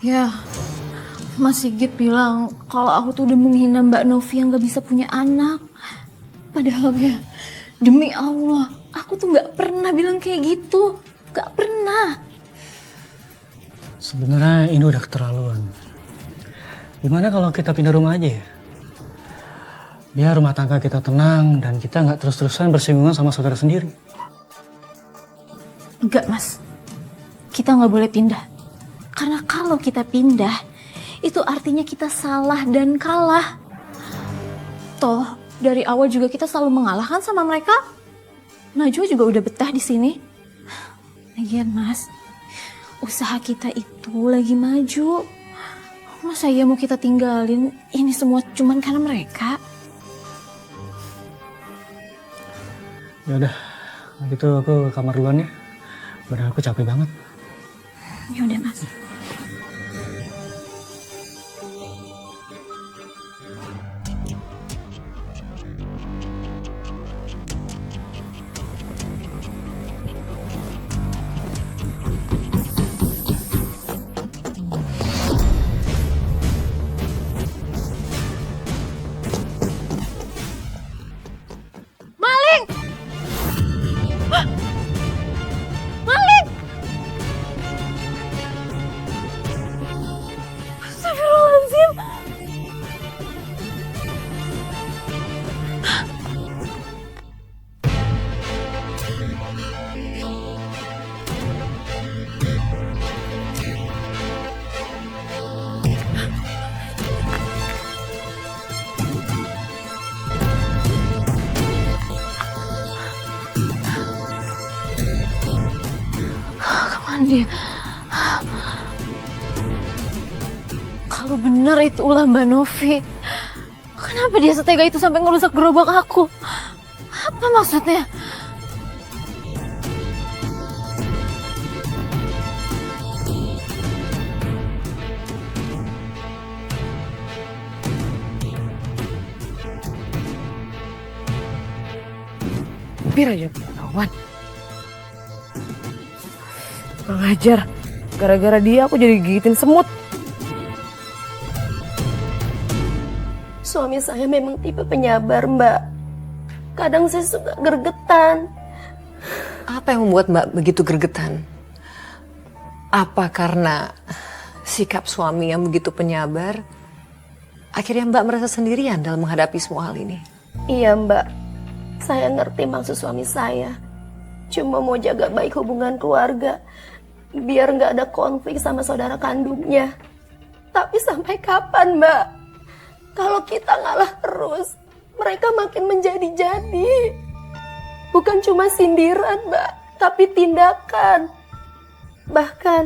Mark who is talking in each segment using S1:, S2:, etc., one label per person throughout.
S1: Ya, Mas Sigit bilang kalau aku tuh udah menghina Mbak Novi yang gak bisa punya anak. Padahal ya, demi Allah, aku tuh gak pernah bilang kayak gitu. Gak pernah.
S2: Sebenarnya ini udah keterlaluan. Gimana kalau kita pindah rumah aja ya? Biar rumah tangga kita tenang dan kita nggak terus-terusan bersinggungan sama saudara sendiri.
S1: Enggak, Mas. Kita nggak boleh pindah. Karena kalau kita pindah, itu artinya kita salah dan kalah. Toh, dari awal juga kita selalu mengalahkan sama mereka. Najwa juga udah betah di sini. Lagian, Mas, usaha kita itu lagi maju. Masa ya mau kita tinggalin ini semua cuman karena mereka?
S2: Ya udah, gitu aku ke kamar duluan ya. Badan aku capek banget.
S1: Ya udah, Mas. Astagfirullahaladzim. Kemana dia? Kalau benar itu ulah Mbak Novi, kenapa dia setega itu sampai ngerusak gerobak aku? Apa maksudnya?
S3: Hampir aja ketahuan. Kurang ajar. Gara-gara dia aku jadi gigitin semut.
S4: Suami saya memang tipe penyabar, Mbak. Kadang saya suka gergetan.
S3: Apa yang membuat Mbak begitu gergetan? Apa karena sikap suami yang begitu penyabar? Akhirnya Mbak merasa sendirian dalam menghadapi semua hal ini.
S4: Iya, Mbak. Saya ngerti maksud suami saya. Cuma mau jaga baik hubungan keluarga. Biar nggak ada konflik sama saudara kandungnya. Tapi sampai kapan, Mbak? Kalau kita ngalah terus, mereka makin menjadi-jadi. Bukan cuma sindiran, Mbak, tapi tindakan. Bahkan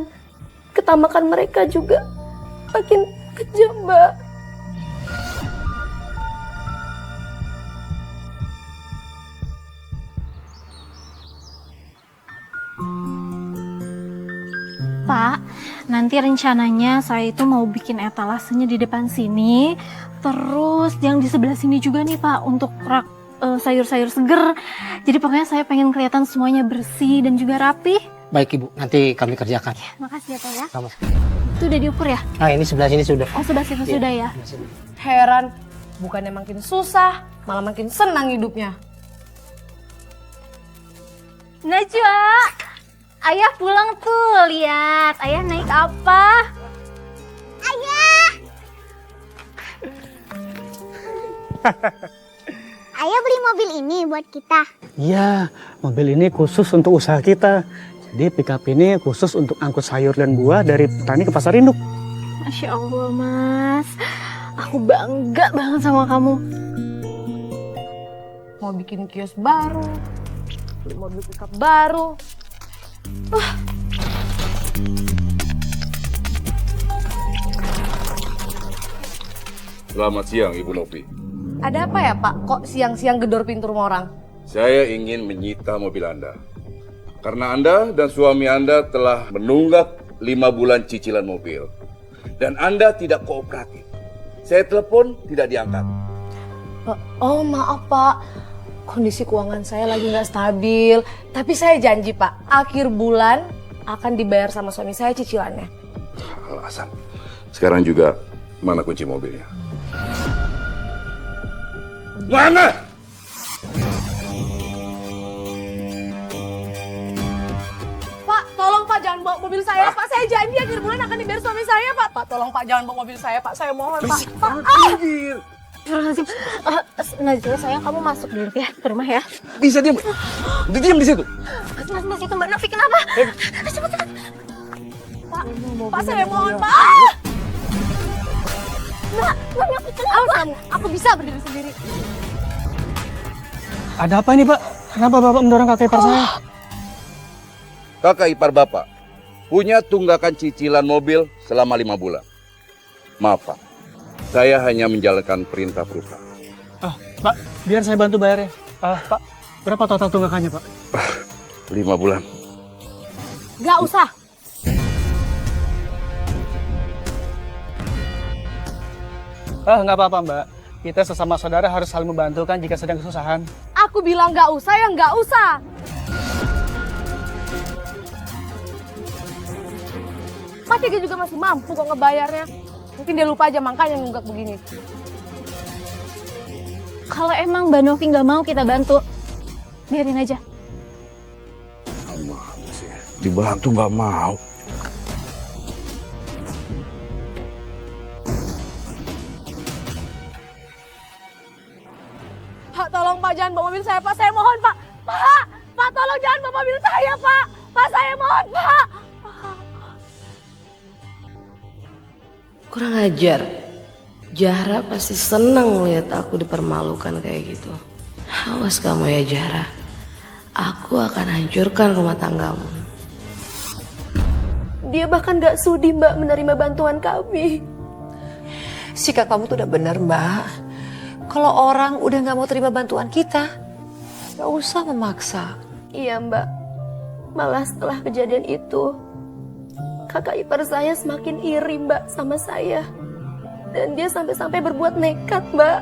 S4: ketamakan mereka juga makin kejam, Mbak.
S1: Pak, nanti rencananya saya itu mau bikin etalasenya di depan sini. Terus yang di sebelah sini juga nih Pak, untuk rak sayur-sayur seger. Jadi pokoknya saya pengen kelihatan semuanya bersih dan juga rapi.
S5: Baik Ibu, nanti kami kerjakan.
S1: Makasih ya Pak ya.
S5: Sama.
S1: Itu udah diukur ya?
S5: Nah ini sebelah sini sudah.
S1: Oh sebelah situ sudah ya?
S3: Heran, bukannya makin susah, malah makin senang hidupnya.
S1: Najwa, ayah pulang tuh, lihat. Ayah naik apa?
S6: Ayah beli mobil ini buat kita.
S2: Iya, mobil ini khusus untuk usaha kita. Jadi pickup ini khusus untuk angkut sayur dan buah dari petani ke pasar induk.
S1: Masya Allah Mas, aku bangga banget sama kamu.
S3: Mau bikin kios baru, beli mobil pickup baru.
S7: Selamat siang, Ibu Novi.
S3: Ada apa ya Pak? Kok siang-siang gedor pintu rumah orang?
S7: Saya ingin menyita mobil Anda. Karena Anda dan suami Anda telah menunggak 5 bulan cicilan mobil. Dan Anda tidak kooperatif. Saya telepon, tidak diangkat.
S3: Oh maaf Pak, kondisi keuangan saya lagi nggak stabil. Tapi saya janji Pak, akhir bulan akan dibayar sama suami saya cicilannya.
S7: Alasan. Sekarang juga, mana kunci mobilnya? Mana?
S8: Pak, tolong Pak jangan bawa mobil saya, Pak. Saya janji akhir bulan akan dibayar suami saya, Pak. Pak, tolong Pak jangan bawa mobil saya, Pak. Saya mohon, Pak. Pak,
S1: Najwa sayang, kamu masuk dulu ya ke rumah ya.
S7: Bisa diam. Diam di situ.
S1: Mas itu Mbak Novi kenapa? Cepet.
S8: Pak saya mohon, Pak.
S1: Mbak Novi kenapa? Aku bisa berdiri sendiri.
S2: Ada apa ini Pak? Kenapa Bapak mendorong kakak ipar saya?
S7: Kakak ipar Bapak punya tunggakan cicilan mobil selama 5 bulan. Maaf Pak, saya hanya menjalankan perintah perusahaan.
S2: Pak, biar saya bantu bayarnya. Pak, berapa total tunggakannya Pak?
S7: 5 bulan.
S8: Nggak usah.
S2: Nggak apa-apa Mbak. Kita sesama saudara harus saling membantu kan jika sedang kesusahan.
S8: Aku bilang nggak usah ya nggak usah. Pak Tiga juga masih mampu kok ngebayarnya. Mungkin dia lupa aja makanya nunggak begini.
S1: Kalau emang Mbak Novi nggak mau kita bantu, biarin aja.
S7: Gimana sih? Dibantu nggak mau.
S8: Pak, tolong Pak jangan bawa mobil saya, Pak. Saya mohon, Pak. Pak, tolong jangan bawa mobil saya, Pak. Pak, saya mohon, Pak.
S9: Kurang ajar. Zahra pasti senang lihat aku dipermalukan kayak gitu. Awas kamu ya Zahra. Aku akan hancurkan rumah tanggamu.
S4: Dia bahkan gak sudi Mbak menerima bantuan kami.
S3: Sikap kamu tuh udah bener, Mbak. Kalau orang udah gak mau terima bantuan kita, gak usah memaksa.
S4: Iya Mbak, malah setelah kejadian itu, kakak ipar saya semakin iri Mbak sama saya. Dan dia sampai-sampai berbuat nekat Mbak.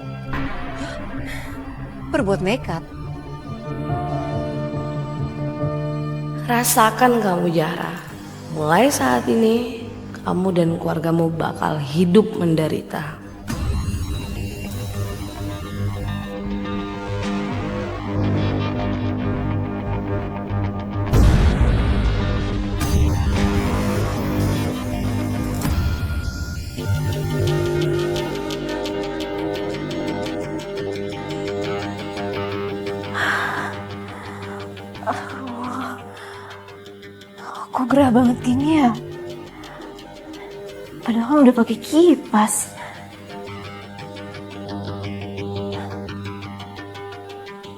S3: Berbuat nekat?
S9: Rasakan kamu Zahra. Mulai saat ini, kamu dan keluargamu bakal hidup menderita.
S1: Kok gerah banget gini ya? Padahal kan udah pakai kipas.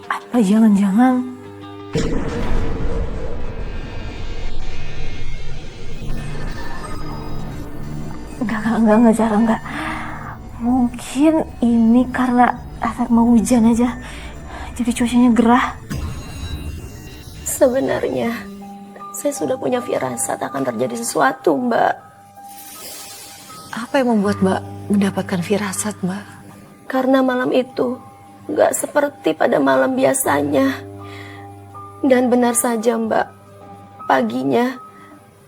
S1: Apa jangan-jangan enggak Zara, enggak. Mungkin ini karena efek mau hujan aja. Jadi cuacanya gerah.
S4: Sebenarnya saya sudah punya firasat akan terjadi sesuatu Mbak.
S3: Apa yang membuat Mbak mendapatkan firasat, Mbak?
S4: Karena malam itu gak seperti pada malam biasanya. Dan benar saja Mbak, paginya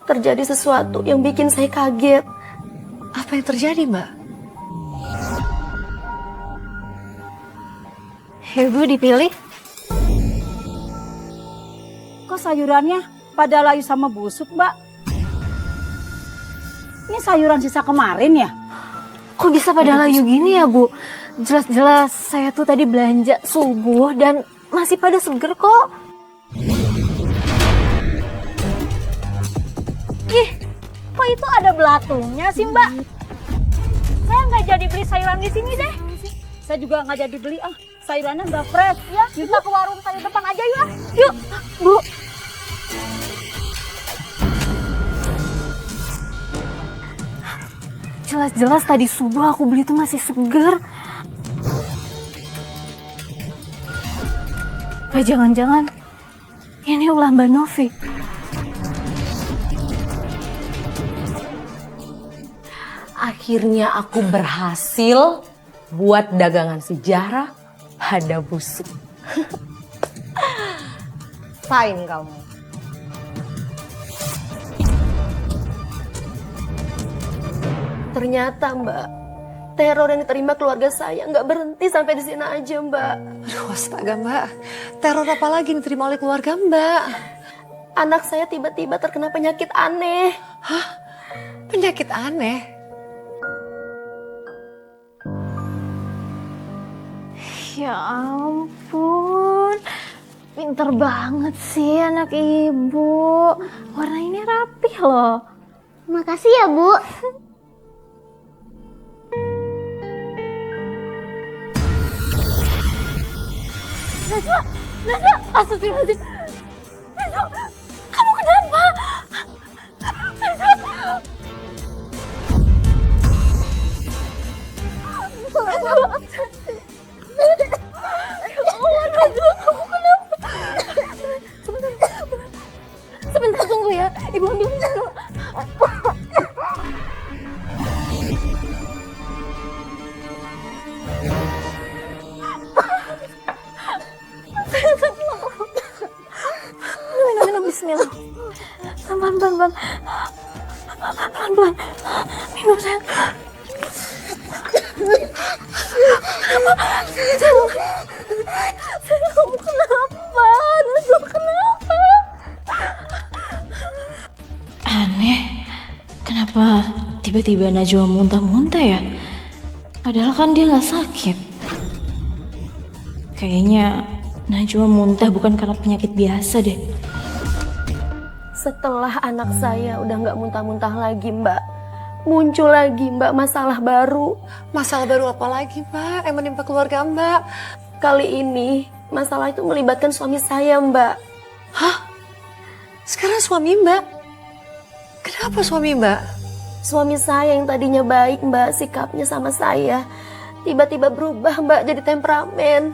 S4: terjadi sesuatu yang bikin saya kaget.
S3: Apa yang terjadi, Mbak?
S1: Ibu dipilih.
S8: Kok sayurannya pada layu sama busuk, Mbak? Ini sayuran sisa kemarin ya?
S1: Kok bisa pada layu gini ya Bu? Jelas-jelas saya tuh tadi belanja subuh dan masih pada seger kok.
S8: Ih, kok itu ada belatungnya sih Mbak? Saya nggak jadi beli sayuran di sini deh. Saya juga nggak jadi beli, sayurannya nggak fresh ya. Kita ke warung sayur depan aja ya.
S1: Yuk, Bu. Jelas-jelas tadi subuh aku beli itu masih seger. Jangan-jangan ini ulah Mbak Novi.
S9: Akhirnya aku berhasil buat dagangan sejarah pada busuk. Sain kamu.
S4: Ternyata Mbak, teror yang diterima keluarga saya nggak berhenti sampai di sini aja Mbak.
S3: Aduh, astaga Mbak. Teror apa lagi yang diterima oleh keluarga Mbak?
S4: Anak saya tiba-tiba terkena penyakit aneh.
S3: Hah? Penyakit aneh?
S1: Ya ampun, pinter banget sih anak ibu. Warna ini rapih loh.
S6: Makasih ya, Bu.
S1: Najwa, astagfirullahaladzim. Najwa, kamu kenapa? Najwa. Najwa, kamu kenapa? Sebentar tunggu ya, ibu ambil minum dulu. Minum, bismillah. Pelan-pelan. Pelan-pelan. Minum, sayang. Sayang, kamu kenapa? Najwa, kenapa? Aneh, kenapa tiba-tiba Najwa muntah-muntah ya? Padahal kan dia nggak sakit. Kayaknya Najwa muntah bukan karena penyakit biasa deh.
S4: Setelah anak saya udah nggak muntah-muntah lagi Mbak, muncul lagi Mbak masalah baru.
S3: Masalah baru apa lagi Mbak yang menimpa keluarga Mbak?
S4: Kali ini masalah itu melibatkan suami saya Mbak.
S3: Hah? Sekarang suami Mbak? Kenapa suami Mbak?
S4: Suami saya yang tadinya baik Mbak sikapnya sama saya, tiba-tiba berubah Mbak jadi temperamen.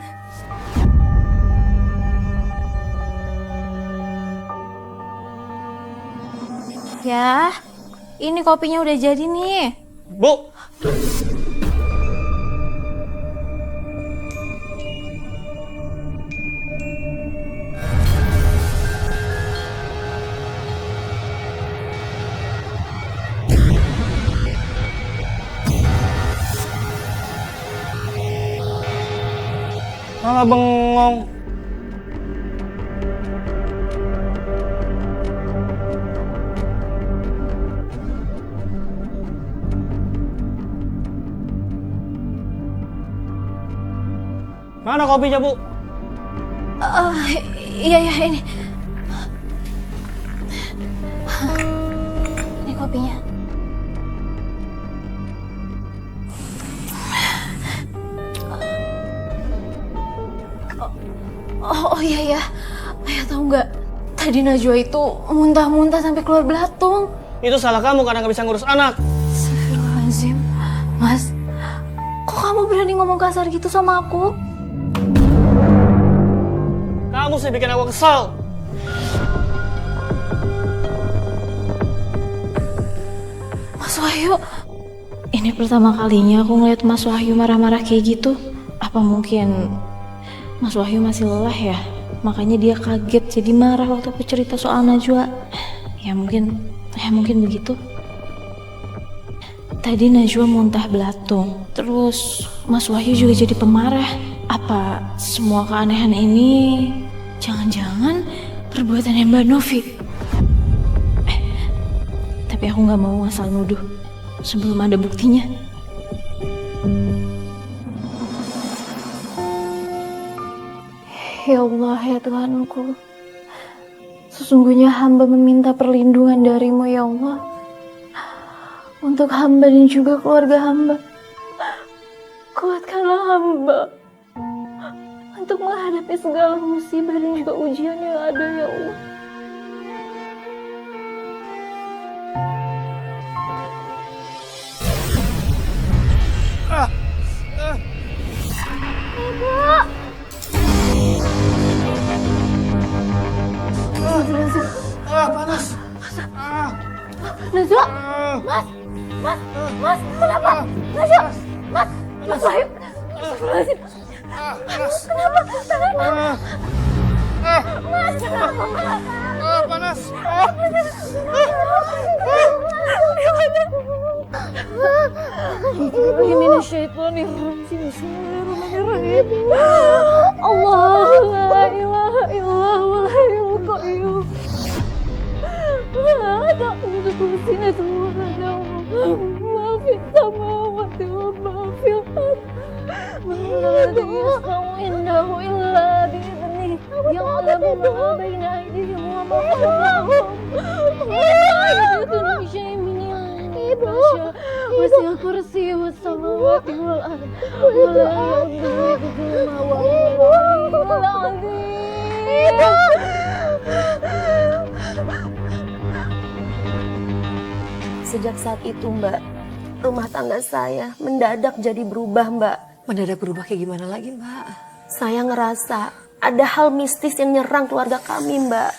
S1: Ya, ini kopinya udah jadi nih.
S2: Bu, malah bengong. Mana kopinya, Bu?
S1: Iya ini. Ini kopinya. Oh iya. Ayah tahu nggak? Tadi Najwa itu muntah-muntah sampai keluar belatung.
S2: Itu salah kamu karena nggak bisa ngurus anak.
S1: Astagfirullahaladzim. Mas, kok kamu berani ngomong kasar gitu sama aku?
S2: Kamu sih bikin aku kesal.
S1: Mas Wahyu, ini pertama kalinya aku ngeliat Mas Wahyu marah-marah kayak gitu. Apa mungkin Mas Wahyu masih lelah ya? Makanya dia kaget jadi marah waktu aku cerita soal Najwa. Ya mungkin begitu. Tadi Najwa muntah belatung, terus Mas Wahyu juga jadi pemarah. Apa semua keanehan ini jangan-jangan perbuatannya Mbak Novi? Tapi aku nggak mau asal nuduh sebelum ada buktinya. Ya Allah, ya Tuhanku, sesungguhnya hamba meminta perlindungan darimu ya Allah, untuk hamba dan juga keluarga hamba. Kuatkanlah hamba untuk menghadapi segala musibah dan juga ujian yang ada ya Allah.
S2: Panas.
S1: Najwa, Mas, kenapa? Najwa, Mas Wahyu, astagfirullahaladzim. Kenapa? Mas, kenapa?
S2: Panas.
S8: Allah la ilaha illallah wal hayyul qayyum. Ada untuk sini semua ada maafin sama mati maafin. Maladhi yasau indahu illa bi'idhnih. Yang alamu ma baina aydihim wa ma khalfahum. Yudhun bisyai'min Masya wasi'a kursiyyuhu as-samawati wal ard wa la ya'uduhu ma wal azim.
S4: Sejak saat itu, Mbak, rumah tangga saya mendadak jadi berubah, Mbak.
S3: Mendadak berubah kayak gimana lagi, Mbak?
S4: Saya ngerasa ada hal mistis yang nyerang keluarga kami, Mbak.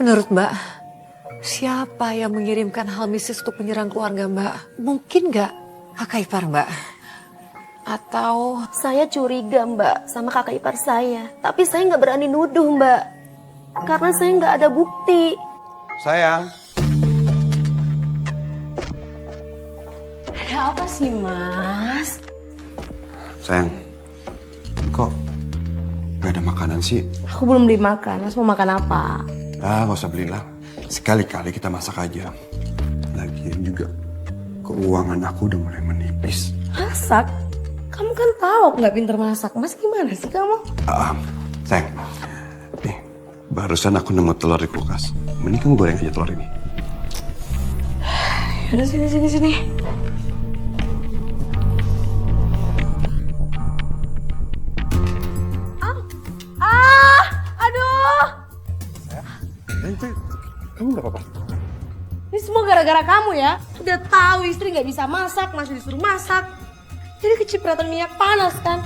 S3: Menurut Mbak, siapa yang mengirimkan hal mistis untuk menyerang keluarga Mbak? Mungkin nggak kakak ipar Mbak? Atau
S4: Saya curiga, Mbak, sama kakak ipar saya. Tapi saya nggak berani nuduh, Mbak. Karena saya nggak ada bukti.
S10: Sayang,
S9: Ada apa sih, Mas?
S10: sayang, kok gak ada makanan sih?
S9: Aku belum beli makan. Mas mau makan apa?
S10: Ah, gak usah belilah. Sekali-kali kita masak aja. Lagian juga keuangan aku udah mulai menipis.
S9: Masak? Kamu kan tahu aku nggak pinter masak. Mas gimana sih kamu?
S10: Sayang, nih barusan aku nemu telur di kulkas. Mending kamu goreng aja telur ini.
S9: Yaudah sini.
S10: Kamu gak apa-apa?
S9: Ini semua gara-gara kamu ya. Udah tahu istri nggak bisa masak, masih disuruh masak. Jadi kecipratan minyak panas kan?